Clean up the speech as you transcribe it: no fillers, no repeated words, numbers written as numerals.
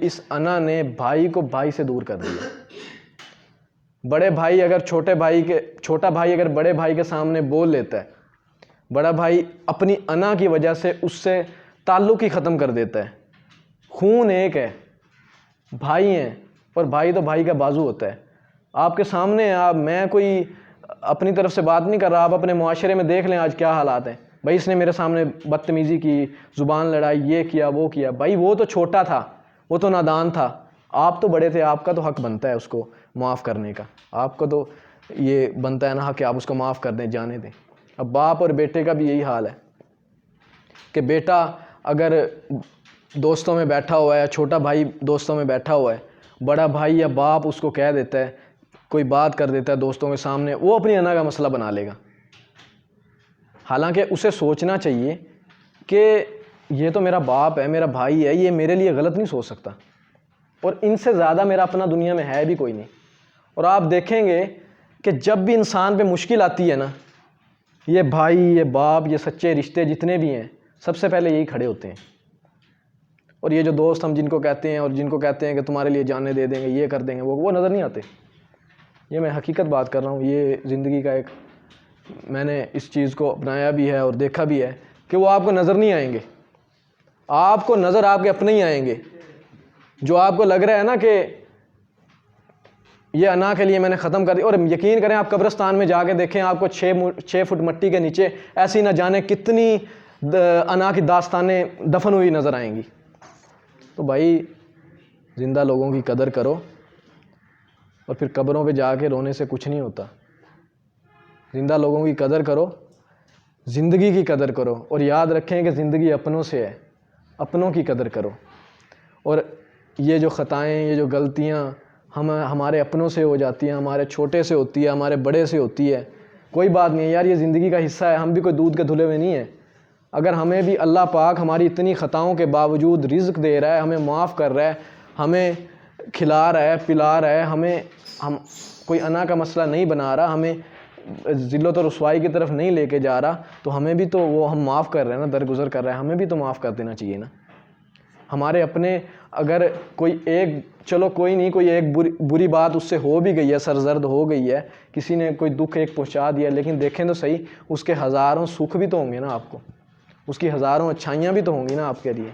اس انا نے بھائی کو بھائی سے دور کر دیا. بڑے بھائی اگر چھوٹا بھائی اگر بڑے بھائی کے سامنے بول لیتا ہے، بڑا بھائی اپنی انا کی وجہ سے اس سے تعلق ہی ختم کر دیتا ہے. خون ایک ہے، بھائی ہیں، اور بھائی تو بھائی کا بازو ہوتا ہے. آپ کے سامنے میں کوئی اپنی طرف سے بات نہیں کر رہا، آپ اپنے معاشرے میں دیکھ لیں آج کیا حالات ہیں. بھائی اس نے میرے سامنے بدتمیزی کی، زبان لڑائی، یہ کیا وہ کیا. بھائی وہ تو چھوٹا تھا، وہ تو نادان تھا، آپ تو بڑے تھے، آپ کا تو حق بنتا ہے اس کو معاف کرنے کا. آپ کو تو یہ بنتا ہے نا کہ آپ اس کو معاف کر دیں، جانے دیں. اب باپ اور بیٹے کا بھی یہی حال ہے کہ بیٹا اگر دوستوں میں بیٹھا ہوا ہے، یا چھوٹا بھائی دوستوں میں بیٹھا ہوا ہے، بڑا بھائی یا باپ اس کو کہہ دیتا ہے، کوئی بات کر دیتا ہے دوستوں کے سامنے، وہ اپنی انا کا مسئلہ بنا لے گا. حالانکہ اسے سوچنا چاہیے کہ یہ تو میرا باپ ہے، میرا بھائی ہے، یہ میرے لیے غلط نہیں سوچ سکتا، اور ان سے زیادہ میرا اپنا دنیا میں ہے بھی کوئی نہیں. اور آپ دیکھیں گے کہ جب بھی انسان پہ مشکل آتی ہے نا، یہ بھائی، یہ باپ، یہ سچے رشتے جتنے بھی ہیں، سب سے پہلے یہی کھڑے ہوتے ہیں. اور یہ جو دوست ہم جن کو کہتے ہیں، اور جن کو کہتے ہیں کہ تمہارے لیے جانیں دے دیں گے، یہ کر دیں گے، وہ نظر نہیں آتے. یہ میں حقیقت بات کر رہا ہوں. یہ زندگی کا ایک، میں نے اس چیز کو اپنایا بھی ہے اور دیکھا بھی ہے کہ وہ آپ کو نظر نہیں آئیں گے. آپ کو نظر آپ کے اپنے ہی آئیں گے. جو آپ کو لگ رہا ہے نا کہ یہ انا کے لیے میں نے ختم کر دی، اور یقین کریں آپ قبرستان میں جا کے دیکھیں، آپ کو 6 فٹ مٹی کے نیچے ایسی نہ جانے کتنی انا کی داستانیں دفن ہوئی نظر آئیں گی. تو بھائی زندہ لوگوں کی قدر کرو، اور پھر قبروں پہ جا کے رونے سے کچھ نہیں ہوتا. زندہ لوگوں کی قدر کرو، زندگی کی قدر کرو، اور یاد رکھیں کہ زندگی اپنوں سے ہے، اپنوں کی قدر کرو. اور یہ جو خطائیں، یہ جو غلطیاں ہمارے اپنوں سے ہو جاتی ہیں، ہمارے چھوٹے سے ہوتی ہے، ہمارے بڑے سے ہوتی ہے، کوئی بات نہیں ہے یار، یہ زندگی کا حصہ ہے. ہم بھی کوئی دودھ کے دھلے ہوئے نہیں ہیں. اگر ہمیں بھی اللہ پاک ہماری اتنی خطاؤں کے باوجود رزق دے رہا ہے، ہمیں معاف کر رہا ہے، ہمیں کھلا رہا ہے، پلا رہا ہے، ہم کوئی انا کا مسئلہ نہیں بنا رہا، ہمیں ذلت و رسوائی کی طرف نہیں لے کے جا رہا، تو ہمیں بھی تو وہ ہم معاف کر رہے ہیں نا، درگزر کر رہے ہیں، ہمیں بھی تو معاف کر دینا چاہیے نا. ہمارے اپنے اگر کوئی ایک، چلو کوئی نہیں، کوئی ایک بری بات اس سے ہو بھی گئی ہے، سرزرد ہو گئی ہے، کسی نے کوئی دکھ ایک پہنچا دیا، لیکن دیکھیں تو صحیح، اس کے ہزاروں سکھ بھی تو ہوں گے نا آپ کو، اس کی ہزاروں اچھائیاں بھی تو ہوں گی نا آپ کے لیے.